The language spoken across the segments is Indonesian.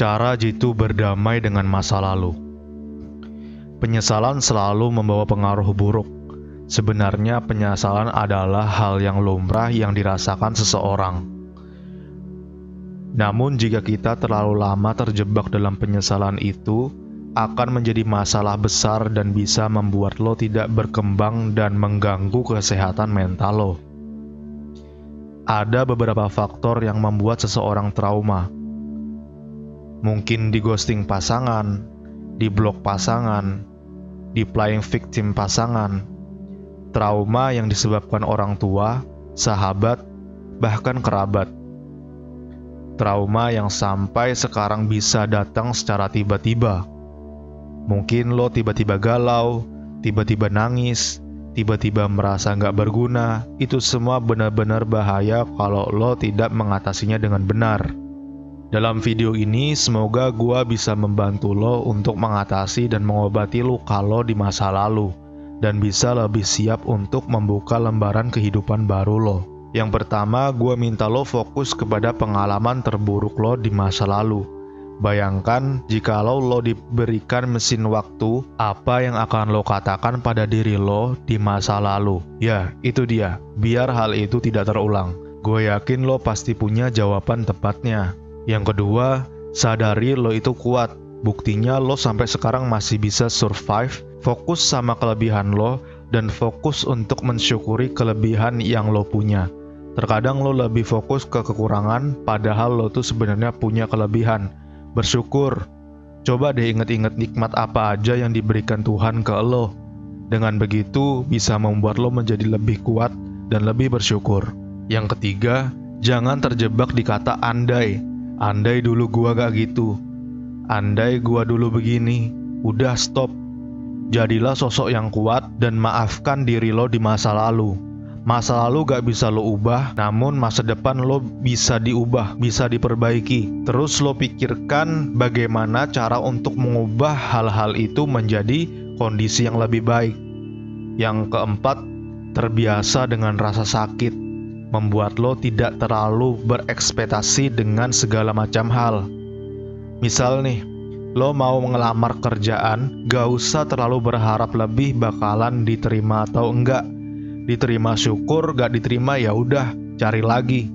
Cara Jitu berdamai dengan masa lalu. Penyesalan selalu membawa pengaruh buruk. Sebenarnya penyesalan adalah hal yang lumrah yang dirasakan seseorang. Namun jika kita terlalu lama terjebak dalam penyesalan itu, akan menjadi masalah besar dan bisa membuat lo tidak berkembang dan mengganggu kesehatan mental lo. Ada beberapa faktor yang membuat seseorang trauma. Mungkin di ghosting pasangan, di blok pasangan, di playing victim pasangan, trauma yang disebabkan orang tua, sahabat, bahkan kerabat. Trauma yang sampai sekarang bisa datang secara tiba-tiba. Mungkin lo tiba-tiba galau, tiba-tiba nangis, tiba-tiba merasa nggak berguna. Itu semua benar-benar bahaya kalau lo tidak mengatasinya dengan benar. Dalam video ini, semoga gua bisa membantu lo untuk mengatasi dan mengobati luka lo di masa lalu, dan bisa lebih siap untuk membuka lembaran kehidupan baru lo. Yang pertama, gua minta lo fokus kepada pengalaman terburuk lo di masa lalu. Bayangkan, jika lo diberikan mesin waktu, apa yang akan lo katakan pada diri lo di masa lalu? Ya, itu dia, biar hal itu tidak terulang. Gue yakin lo pasti punya jawaban tepatnya. Yang kedua, sadari lo itu kuat. Buktinya lo sampai sekarang masih bisa survive, fokus sama kelebihan lo, dan fokus untuk mensyukuri kelebihan yang lo punya. Terkadang lo lebih fokus ke kekurangan, padahal lo tuh sebenarnya punya kelebihan. Bersyukur. Coba deh inget-inget nikmat apa aja yang diberikan Tuhan ke lo. Dengan begitu, bisa membuat lo menjadi lebih kuat dan lebih bersyukur. Yang ketiga, jangan terjebak di kata andai. Andai dulu gua gak gitu, andai gua dulu begini. Udah stop. Jadilah sosok yang kuat dan maafkan diri lo di masa lalu. Masa lalu gak bisa lo ubah, namun masa depan lo bisa diubah, bisa diperbaiki. Terus lo pikirkan bagaimana cara untuk mengubah hal-hal itu menjadi kondisi yang lebih baik. Yang keempat, terbiasa dengan rasa sakit. Membuat lo tidak terlalu berekspektasi dengan segala macam hal. Misal nih, lo mau ngelamar kerjaan, gak usah terlalu berharap lebih bakalan diterima atau enggak. Diterima syukur, gak diterima ya udah, cari lagi.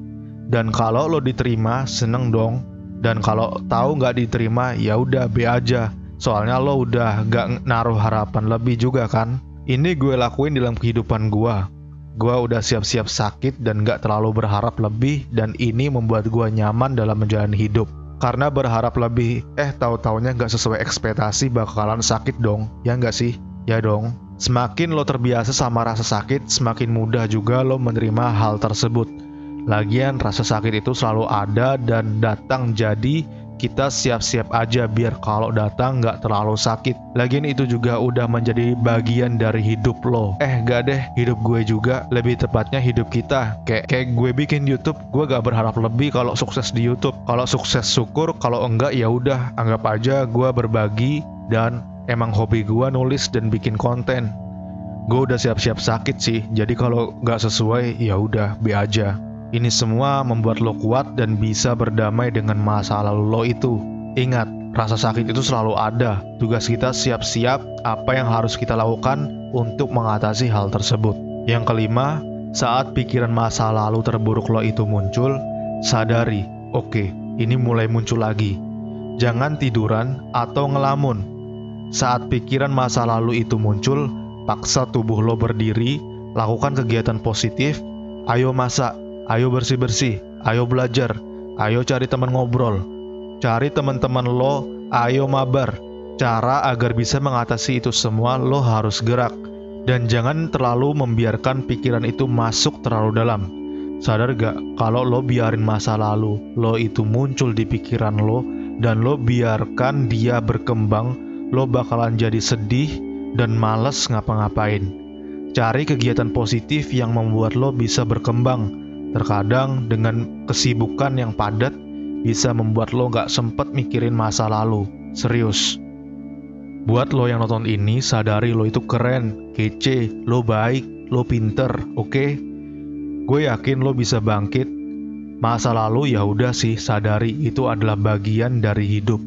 Dan kalau lo diterima, seneng dong. Dan kalau tahu gak diterima, ya udah be aja. Soalnya lo udah gak naruh harapan lebih juga kan. Ini gue lakuin dalam kehidupan gue. Gue udah siap-siap sakit dan gak terlalu berharap lebih, dan ini membuat gue nyaman dalam menjalani hidup. Karena berharap lebih, tahu-taunya gak sesuai ekspektasi, bakalan sakit dong, ya gak sih? Ya dong. Semakin lo terbiasa sama rasa sakit, semakin mudah juga lo menerima hal tersebut. Lagian rasa sakit itu selalu ada dan datang, jadi kita siap-siap aja biar kalau datang nggak terlalu sakit. Lagian itu juga udah menjadi bagian dari hidup lo. Gak deh, hidup gue juga. Lebih tepatnya hidup kita. Kayak gue bikin YouTube, gue gak berharap lebih kalau sukses di YouTube. Kalau sukses syukur, kalau enggak ya udah, anggap aja gue berbagi dan emang hobi gue nulis dan bikin konten. Gue udah siap-siap sakit sih, jadi kalau nggak sesuai ya udah be aja. Ini semua membuat lo kuat dan bisa berdamai dengan masa lalu lo itu. Ingat, rasa sakit itu selalu ada. Tugas kita siap-siap apa yang harus kita lakukan untuk mengatasi hal tersebut. Yang kelima, saat pikiran masa lalu terburuk lo itu muncul, sadari, oke, ini mulai muncul lagi. Jangan tiduran atau ngelamun. Saat pikiran masa lalu itu muncul, paksa tubuh lo berdiri, lakukan kegiatan positif, ayo masak, ayo bersih-bersih, ayo belajar, ayo cari teman ngobrol, cari teman-teman lo, ayo mabar. Cara agar bisa mengatasi itu semua, lo harus gerak. Dan jangan terlalu membiarkan pikiran itu masuk terlalu dalam. Sadar gak, kalau lo biarin masa lalu lo itu muncul di pikiran lo, dan lo biarkan dia berkembang, lo bakalan jadi sedih dan malas ngapa-ngapain. Cari kegiatan positif yang membuat lo bisa berkembang. Terkadang dengan kesibukan yang padat bisa membuat lo gak sempet mikirin masa lalu. Serius. Buat lo yang nonton ini, sadari lo itu keren, kece, lo baik, lo pinter, oke? Gue yakin lo bisa bangkit Masa lalu ya udah sih, sadari itu adalah bagian dari hidup.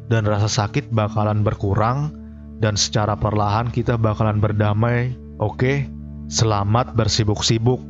Dan rasa sakit bakalan berkurang, dan secara perlahan kita bakalan berdamai. Oke, selamat bersibuk-sibuk.